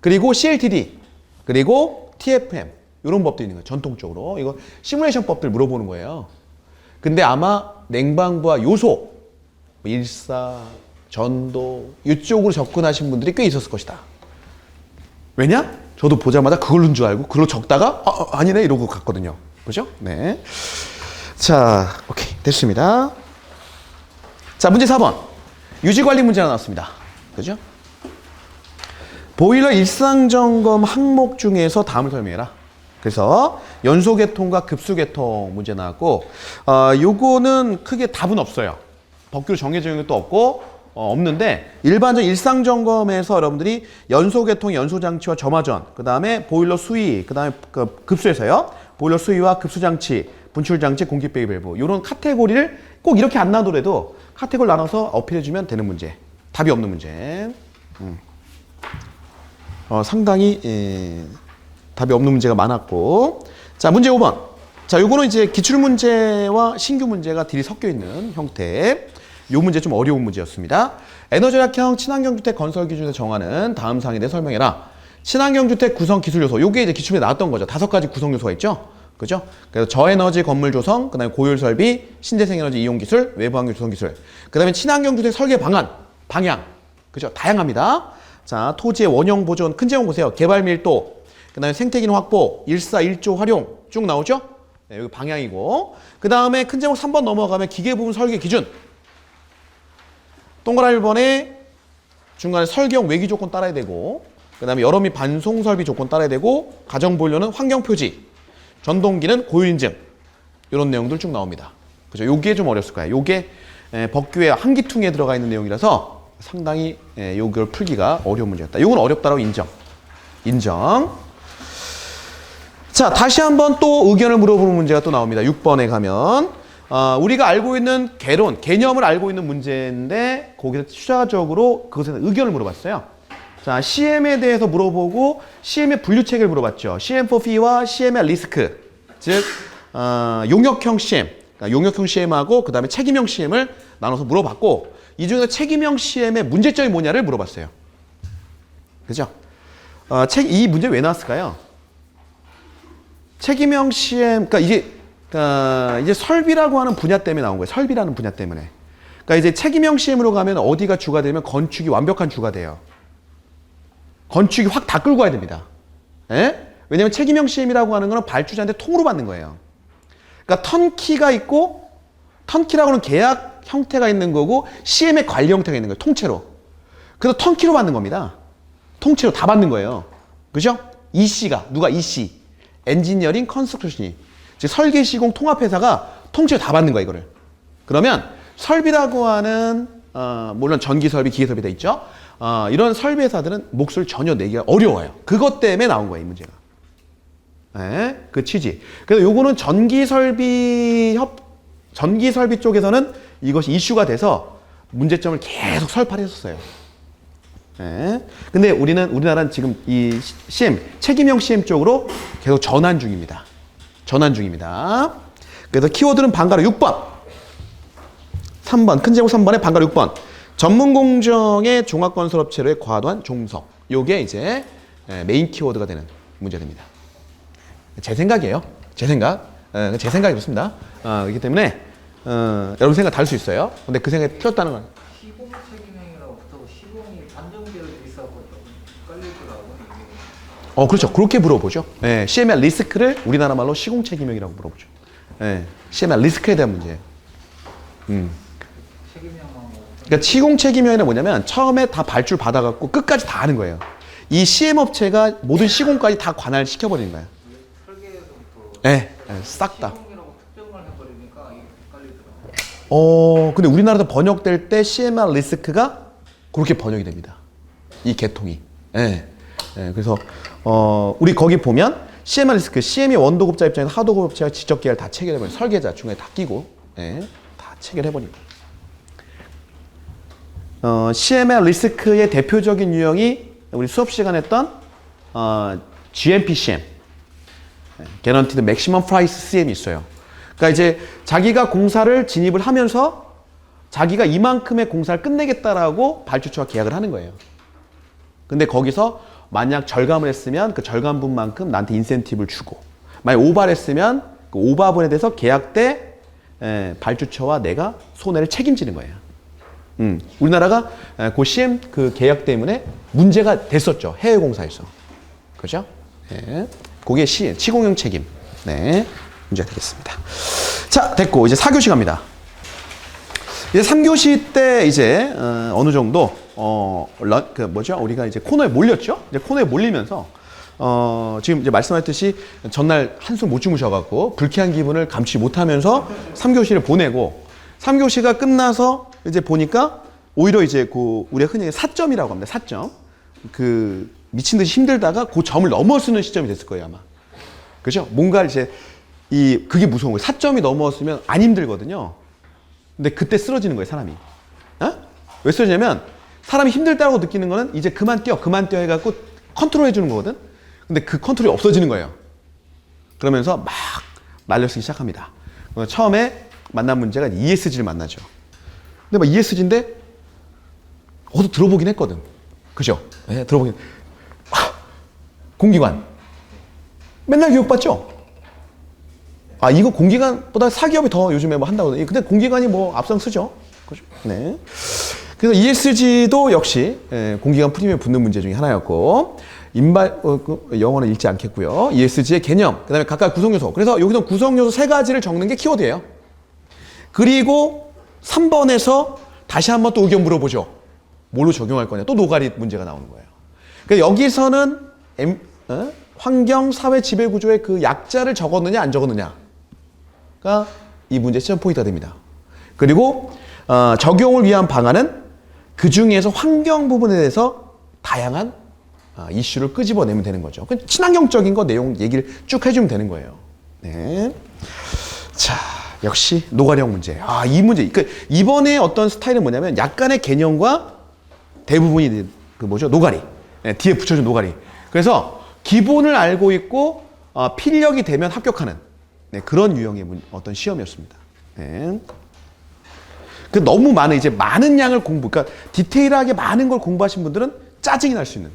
그리고 CLTD, 그리고 TFM 이런 법도 있는 거예요. 전통적으로 이거 시뮬레이션법들 물어보는 거예요. 근데 아마 냉방부와 요소, 일사, 전도 이쪽으로 접근하신 분들이 꽤 있었을 것이다. 왜냐? 저도 보자마자 그걸로인 줄 알고 그걸로 적다가 아니네 이러고 갔거든요. 그죠? 네. 자, 오케이 됐습니다. 자, 문제 4번. 유지관리 문제가 나왔습니다. 그죠? 보일러 일상점검 항목 중에서 다음을 설명해라. 그래서 연소계통과 급수계통 문제 나왔고 요거는 크게 답은 없어요. 법규로 정해져 있는 것도 없고 없는데 일반적인 일상점검에서 여러분들이 연소계통, 연소장치와 점화전, 그 다음에 보일러 수위, 그 다음에 급수에서요. 보일러 수위와 급수장치, 분출장치, 공기배기 밸브 이런 카테고리를 꼭 이렇게 안 나누더라도 카테고리 나눠서 어필해주면 되는 문제. 답이 없는 문제. 상당히 답이 없는 문제가 많았고. 자, 문제 5번. 자, 요거는 이제 기출문제와 신규 문제가 딜이 섞여 있는 형태. 요 문제 좀 어려운 문제였습니다. 에너지락형 친환경주택 건설 기준에서 정하는 다음 사항에 대해 설명해라. 친환경주택 구성 기술 요소. 요게 이제 기출문제 나왔던 거죠. 5가지 구성 요소가 있죠. 그죠? 그래서 저에너지 건물 조성, 그 다음에 고효율 설비, 신재생에너지 이용 기술, 외부 환경 조성 기술. 그 다음에 친환경주택 설계 방안, 방향. 그죠? 다양합니다. 자, 토지의 원형 보존, 큰 제목 보세요. 개발 밀도, 그 다음에 생태기능 확보, 일사일조 활용 쭉 나오죠? 네, 여기 방향이고. 그 다음에 큰 제목 3번 넘어가면 기계 부분 설계 기준. 동그라미 1번에 중간에 설계형 외기 조건 따라야 되고, 그 다음에 여러 및 반송 설비 조건 따라야 되고, 가정 보일러는 환경 표지, 전동기는 고유 인증. 이런 내용들 쭉 나옵니다. 그죠? 요게 좀 어렸을 거예요. 요게 법규의 한기퉁에 들어가 있는 내용이라서 상당히 요걸 풀기가 어려운 문제였다. 요건 어렵다라고 인정. 자, 다시 한번 또 의견을 물어보는 문제가 또 나옵니다. 6번에 가면 우리가 알고 있는 개념을 알고 있는 문제인데 거기서 추가적으로 그것에 대한 의견을 물어봤어요. 자, CM에 대해서 물어보고 CM의 분류체계를 물어봤죠. CM for fee와 CM의 리스크, 즉 용역형 CM, 그러니까 용역형 CM하고 그 다음에 책임형 CM을 나눠서 물어봤고 이 중에서 책임형 CM의 문제점이 뭐냐를 물어봤어요. 그죠? 이 문제 왜 나왔을까요? 책임형 CM, 그러니까 이제 설비라고 하는 분야 때문에 나온 거예요. 설비라는 분야 때문에. 그러니까 이제 책임형 CM으로 가면 어디가 주가 되면 건축이 완벽한 주가 돼요. 건축이 확 다 끌고 가야 됩니다. 예? 왜냐면 책임형 시험이라고 하는 거는 발주자한테 통으로 받는 거예요. 그러니까 턴키가 있고, 턴키라고는 계약 형태가 있는 거고 CM의 관리 형태가 있는 거예요. 통째로. 그래서 턴키로 받는 겁니다. 통째로 다 받는 거예요. 그죠? EC가 누가 EC 엔지니어링 컨스트럭션이 즉 설계 시공 통합회사가 통째로 다 받는 거야 이거를. 그러면 설비라고 하는 물론 전기 설비, 기계 설비 다 있죠. 이런 설비 회사들은 몫을 전혀 내기가 어려워요. 그것 때문에 나온 거예요 이 문제가. 네, 그 취지. 그래서 요거는 전기 설비 쪽에서는 이것이 이슈가 돼서 문제점을 계속 설파를 했었어요. 네. 근데 우리나라는 지금 이 CM, 책임형 CM 쪽으로 계속 전환 중입니다. 전환 중입니다. 그래서 키워드는 방가로 6번. 3번, 큰 제목 3번에 방가로 6번. 전문 공정의 종합건설업체로의 과도한 종속. 요게 이제 메인 키워드가 되는 문제가 됩니다. 제 생각이에요. 제 생각. 제 생각이 그렇습니다. 그렇기 때문에 여러분 생각 다를 수 있어요. 근데 그 생각이 틀렸다는 건 시공 책임형이라고 붙고 시공이 반정되어 있어서 좀 헷갈리더라고요. 이게. 그렇죠. 그렇게 물어보죠. CMR 리스크를 우리나라 말로 시공 책임형이라고 물어보죠. CMR 리스크에 대한 문제예요. 책임형만 뭐. 그러니까 시공 책임형이 뭐냐면 처음에 다 발주를 받아갖고 끝까지 다 하는 거예요. 이 CM 업체가 모든 시공까지 다 관할을 시켜버리는 거예요. 설계에서부터. 싹 다. 시공이라고 특정을 해버리니까 이게 헷갈리더라고요. 근데 우리나라도 번역될 때 CMR 리스크가 그렇게 번역이 됩니다. 이 계통이. 그래서 우리 거기 보면 CMR 리스크, CM이 원도급자 입장에서 하도급업체가 지적 계약을 다 체결해버려요. 설계자 중에 다 끼고 다 체결해버립니다. CMR 리스크의 대표적인 유형이 우리 수업 시간에 했던 GMP CM, Guaranteed Maximum Price CM이 있어요. 그러니까 이제 자기가 공사를 진입을 하면서 자기가 이만큼의 공사를 끝내겠다라고 발주처와 계약을 하는 거예요. 근데 거기서 만약 절감을 했으면 그 절감분만큼 나한테 인센티브를 주고, 만약 오바를 했으면 그 오바분에 대해서 계약 때 발주처와 내가 손해를 책임지는 거예요. 우리나라가 그 CM 그 계약 때문에 문제가 됐었죠. 해외 공사에서. 그죠? 그게 시공용 책임. 문제가 되겠습니다. 자, 됐고 이제 4교시 갑니다. 이제 3교시 때 이제 어느 정도 우리가 이제 코너에 몰렸죠? 이제 코너에 몰리면서 지금 이제 말씀하셨듯이 전날 한숨 못 주무셔갖고 불쾌한 기분을 감추지 못하면서 3교시를 보내고 3교시가 끝나서 이제 보니까 오히려 이제 우리가 흔히 4점이라고 합니다. 4점. 그 미친 듯이 힘들다가 그 점을 넘어서는 시점이 됐을 거예요, 아마. 그죠? 뭔가 이제 그게 무서운 거예요. 4점이 넘어섰으면 안 힘들거든요. 근데 그때 쓰러지는 거예요, 사람이. 왜 쓰러지냐면 사람이 힘들다고 느끼는 거는 이제 그만 뛰어 해갖고 컨트롤 해주는 거거든. 근데 그 컨트롤이 없어지는 거예요. 그러면서 막 말려쓰기 시작합니다. 처음에 만난 문제가 ESG를 만나죠. 근데 막 ESG인데 어디서 들어보긴 했거든. 그죠? 들어보긴. 공기관. 맨날 교육받죠? 이거 공기관보다 사기업이 더 요즘에 뭐 한다고. 근데 공기관이 뭐 앞장서죠. 그죠? 네. 그래서 ESG도 역시 공기관 프리미엄 붙는 문제 중에 하나였고, 영어는 읽지 않겠고요. ESG의 개념, 그 다음에 각각 구성요소. 그래서 여기서 구성요소 3가지를 적는 게 키워드예요. 그리고 3번에서 다시 한번 또 의견 물어보죠. 뭘로 적용할 거냐. 또 노가리 문제가 나오는 거예요. 그러니까 여기서는 환경, 사회, 지배 구조의 그 약자를 적었느냐, 안 적었느냐가 이 문제의 시험 포인트가 됩니다. 그리고 적용을 위한 방안은 그 중에서 환경 부분에 대해서 다양한 이슈를 끄집어내면 되는 거죠. 친환경적인 거 내용 얘기를 쭉 해주면 되는 거예요. 네. 자, 역시 노가리형 문제. 이 문제. 이번에 어떤 스타일은 뭐냐면 약간의 개념과 대부분이 노가리. 뒤에 붙여준 노가리. 그래서 기본을 알고 있고 필력이 되면 합격하는 그런 유형의 어떤 시험이었습니다. 너무 많은 양을 그러니까 디테일하게 많은 걸 공부하신 분들은 짜증이 날 수 있는.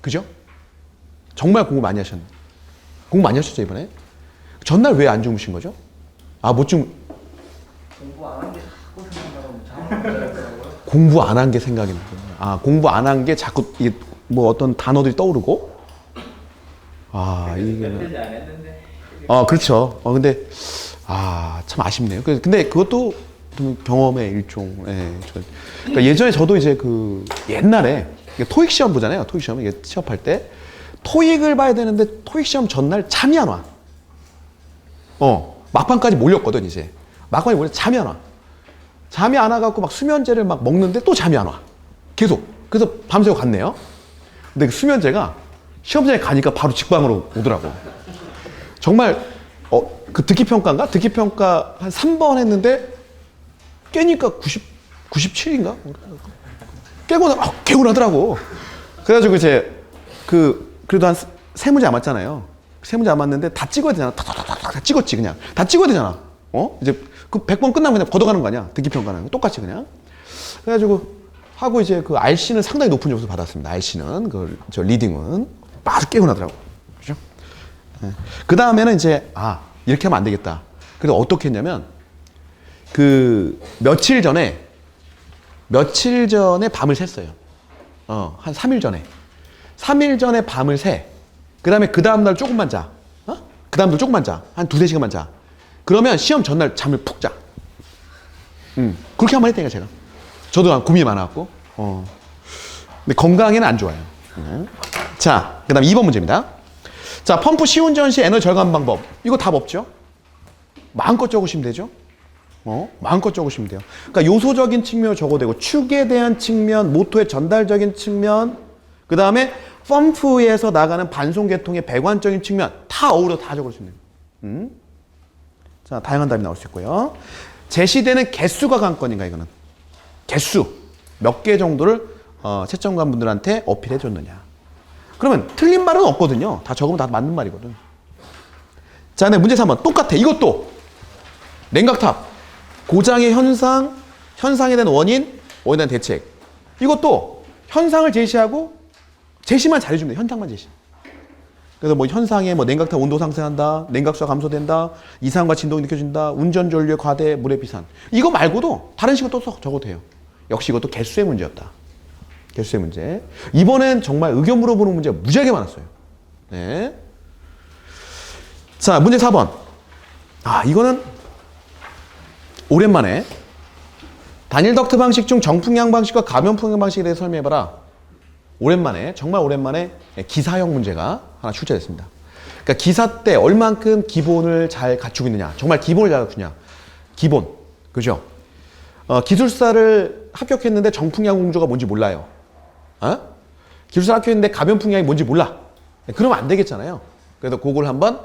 그죠? 정말 공부 많이 하셨죠, 이번에? 전날 왜 안 주무신 거죠? 공부 안 한 게 자꾸 생각나고 잠을 못 자더라고요. 공부 안 한 게 생각이 나요. 공부 안 한 게 자꾸 어떤 단어들이 떠오르고, 이게. 되지 않았는데. 그렇죠. 근데, 참 아쉽네요. 근데 그것도 좀 경험의 일종. 예. 그러니까 예전에 저도 이제 옛날에 토익 시험 보잖아요. 토익 시험. 이게 취업할 때. 토익을 봐야 되는데 토익 시험 전날 잠이 안 와. 막판까지 몰렸거든, 이제. 막판에 몰려 잠이 안 와. 잠이 안 와갖고 막 수면제를 막 먹는데 또 잠이 안 와. 계속. 그래서 밤새고 갔네요. 근데 그 수면제가 시험장에 가니까 바로 직방으로 오더라고. 정말, 그 듣기평가인가? 듣기평가 한 3번 했는데 깨니까 97인가? 개운하더라고. 그래가지고 이제 그래도 한 세 문제 안 맞잖아요. 세 문제 안 맞는데 다 찍어야 되잖아. 다 찍었지, 그냥. 다 찍어야 되잖아. 이제 그 100번 끝나면 그냥 걷어가는 거 아니야. 듣기평가는. 똑같이 그냥. 그래가지고 하고 이제 그 RC는 상당히 높은 점수 받았습니다. RC는. 저 리딩은. 바로 깨어나더라고. 그죠? 네. 그 다음에는 이제, 이렇게 하면 안 되겠다. 그래서 어떻게 했냐면, 며칠 전에 밤을 샜어요. 한 3일 전에. 3일 전에 밤을 새. 그 다음에 그 다음날 조금만 자. 그 다음날 조금만 자. 한 2-3시간만 자. 그러면 시험 전날 잠을 푹 자. 그렇게 한번 했다니까, 제가. 저도 고민이 많아갖고. 근데 건강에는 안 좋아요. 자, 그 다음 2번 문제입니다. 자, 펌프 시운전 시 에너지 절감 방법. 이거 답 없죠? 마음껏 적으시면 되죠? 마음껏 적으시면 돼요. 그러니까 요소적인 측면을 적어도 되고, 축에 대한 측면, 모토의 전달적인 측면, 그 다음에 펌프에서 나가는 반송계통의 배관적인 측면, 다 어우러 다 적을 수 있는. 자, 다양한 답이 나올 수 있고요. 제시되는 개수가 관건인가, 이거는. 개수. 몇 개 정도를 채점관분들한테 어필해 줬느냐. 그러면 틀린 말은 없거든요. 다 적으면 다 맞는 말이거든. 자, 네, 문제 3번. 똑같아. 이것도. 냉각탑. 고장의 현상, 현상에 대한 원인에 대한 대책. 이것도 현상을 제시하고 제시만 잘해주면 돼. 현상만 제시. 그래서 뭐 현상에 뭐 냉각탑 온도 상승한다, 냉각수가 감소된다, 이상과 진동이 느껴진다, 운전 전류의 과대, 물의 비산. 이거 말고도 다른 식으로 또 적어도 돼요. 역시 이것도 개수의 문제였다. 개수의 문제. 이번엔 정말 의견 물어보는 문제가 무지하게 많았어요. 네. 자, 문제 4번. 이거는 오랜만에 단일 덕트 방식 중 정풍량 방식과 가변풍량 방식에 대해 설명해봐라. 오랜만에, 정말 오랜만에 기사형 문제가 하나 출제됐습니다. 그러니까 기사 때 얼만큼 기본을 잘 갖추고 있느냐. 정말 기본을 잘 갖추냐. 기본. 그죠? 기술사를 합격했는데 정풍량 공조가 뭔지 몰라요. 기술사 합격했는데 가변풍량이 뭔지 몰라. 그러면 안 되겠잖아요. 그래서 그걸 한번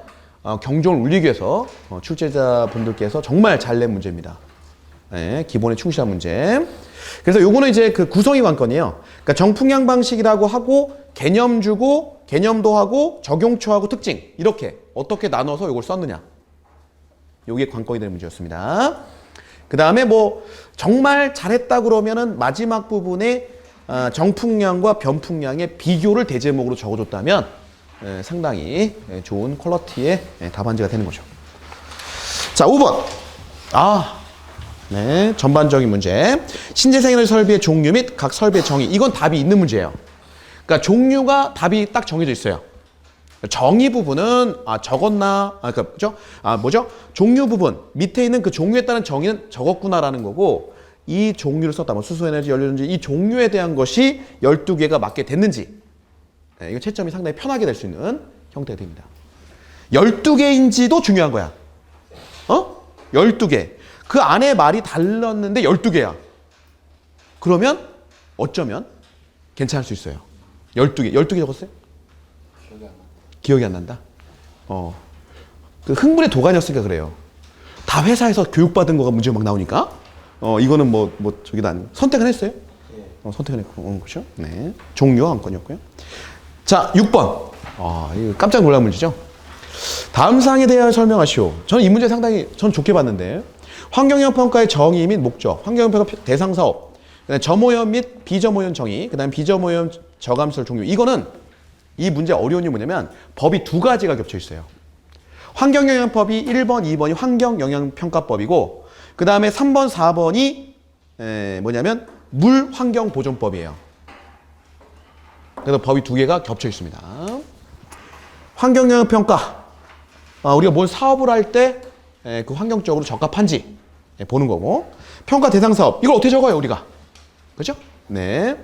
경종을 울리기 위해서 출제자분들께서 정말 잘 낸 문제입니다. 네, 기본에 충실한 문제. 그래서 요거는 이제 그 구성이 관건이에요. 그러니까 정풍량 방식이라고 하고 개념 주고 개념도 하고 적용초하고 특징 이렇게 어떻게 나눠서 요걸 썼느냐. 요게 관건이 되는 문제였습니다. 그 다음에 뭐 정말 잘했다 그러면은 마지막 부분에 정풍량과 변풍량의 비교를 대제목으로 적어줬다면 상당히 좋은 퀄러티의 답안지가 되는 거죠. 자, 5번. 네, 전반적인 문제. 신재생 에너지 설비의 종류 및 각 설비의 정의. 이건 답이 있는 문제예요. 그러니까 종류가 답이 딱 정해져 있어요. 정의 부분은 적었나? 그죠? 뭐죠? 종류 부분 밑에 있는 그 종류에 따른 정의는 적었구나라는 거고 이 종류를 썼다. 뭐 수소 에너지, 연료 에너지 이 종류에 대한 것이 12개가 맞게 됐는지. 네, 이거 채점이 상당히 편하게 될 수 있는 형태가 됩니다. 12개인지도 중요한 거야. 12개. 그 안에 말이 달랐는데 12개야. 그러면 어쩌면 괜찮을 수 있어요. 12개. 12개 적었어요? 기억이 안 난다? 그 흥분의 도가니였으니까 그래요. 다 회사에서 교육받은 거가 문제가 막 나오니까. 이거는 저기도 아니고. 선택은 했어요? 선택은 했고. 그렇죠? 네. 종류와 관건이었고요. 자, 6번. 이거 깜짝 놀란 문제죠? 다음 사항에 대하여 설명하시오. 저는 이 문제 상당히 좋게 봤는데. 환경영향 평가의 정의 및 목적, 환경영향 평가 대상 사업, 그다음에 점오염 및 비점오염 정의, 그다음에 비점오염 저감설 종류. 이거는 이 문제 어려운 이유 뭐냐면 법이 두 가지가 겹쳐 있어요. 환경영향법이 1번, 2번이 환경영향평가법이고 그다음에 3번, 4번이 뭐냐면 물환경보존법이에요. 그래서 법이 두 개가 겹쳐 있습니다. 환경영향평가. 우리가 뭘 사업을 할 때 그 환경적으로 적합한지 보는 거고. 평가 대상 사업. 이걸 어떻게 적어요, 우리가? 그죠? 네.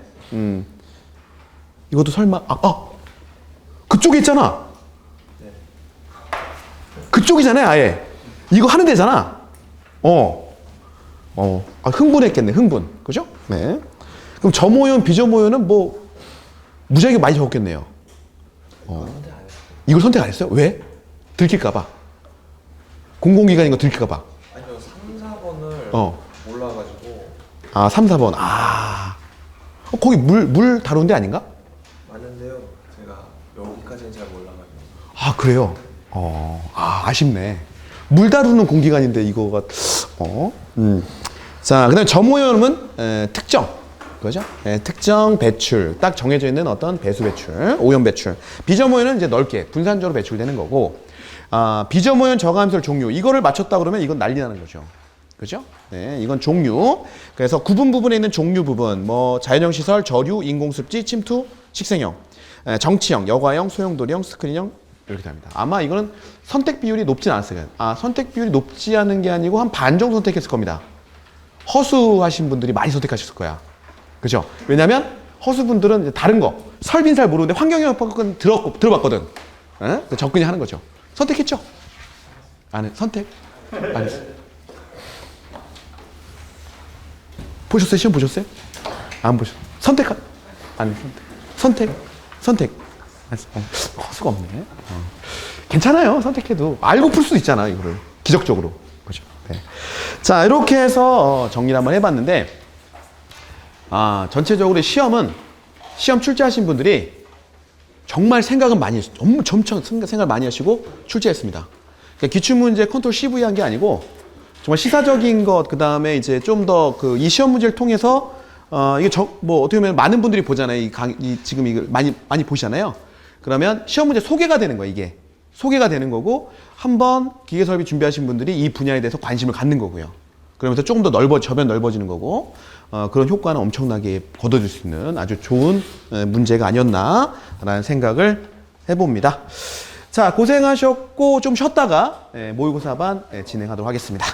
이것도 설마, 그쪽에 있잖아. 그쪽이잖아요, 아예. 이거 하는 데잖아. 흥분했겠네, 흥분. 그죠? 네. 그럼 점오연, 비점오연은 뭐, 무지하게 많이 적었겠네요. 이걸 선택 안 했어요? 왜? 들킬까봐. 공공기관인 거 들킬까봐. 아니요, 3, 4번을 몰라가지고. 3, 4번. 거기 물 다루는 데 아닌가? 맞는데요, 제가 여기까지는 잘 몰라가지고. 그래요? 아쉽네. 물 다루는 공기관인데 이거가, 자, 그 다음에 점오염은 특정. 그죠? 특정 배출. 딱 정해져 있는 어떤 배수 배출, 오염 배출. 비점오염은 이제 넓게, 분산적으로 배출되는 거고, 비점오염 저감설 종류. 이거를 맞췄다 그러면 이건 난리 나는 거죠. 그죠? 네, 이건 종류. 그래서 구분 부분에 있는 종류 부분, 뭐, 자연형 시설, 저류, 인공습지, 침투, 식생형, 정치형, 여과형, 소형도리형, 스크린형, 이렇게 됩니다. 아마 이거는 선택 비율이 높진 않았어요. 선택 비율이 높지 않은 게 아니고 한 반 정도 선택했을 겁니다. 허수하신 분들이 많이 선택하셨을 거야. 그죠? 왜냐면 허수분들은 이제 다른 거, 설비는 잘 모르는데 환경영향평가는 들어봤거든. 접근이 하는 거죠. 선택했죠? 안 해. 선택? 안 했어. 보셨어요? 시험 보셨어요? 안 보셨어요? 안 했어. 선택. 허수가 없네. 괜찮아요. 선택해도. 알고 풀 수도 있잖아, 이거를. 기적적으로. 그죠? 네. 자, 이렇게 해서 정리를 한번 해봤는데, 전체적으로 시험 출제하신 분들이 정말 생각은 많이 했어요. 엄청 생각을 많이 하시고 출제했습니다. 그러니까 기출문제 컨트롤 CV 한 게 아니고, 정말 시사적인 것, 그 다음에 이제 좀 더 이 시험 문제를 통해서, 이게 어떻게 보면 많은 분들이 보잖아요. 지금 이걸 많이 보시잖아요. 그러면 시험 문제 소개가 되는 거예요, 이게. 소개가 되는 거고, 한번 기계설비 준비하신 분들이 이 분야에 대해서 관심을 갖는 거고요. 그러면서 조금 더 저변 넓어지는 거고, 그런 효과는 엄청나게 거둬줄 수 있는 아주 좋은 문제가 아니었나라는 생각을 해봅니다. 자, 고생하셨고, 좀 쉬었다가 모의고사반 진행하도록 하겠습니다.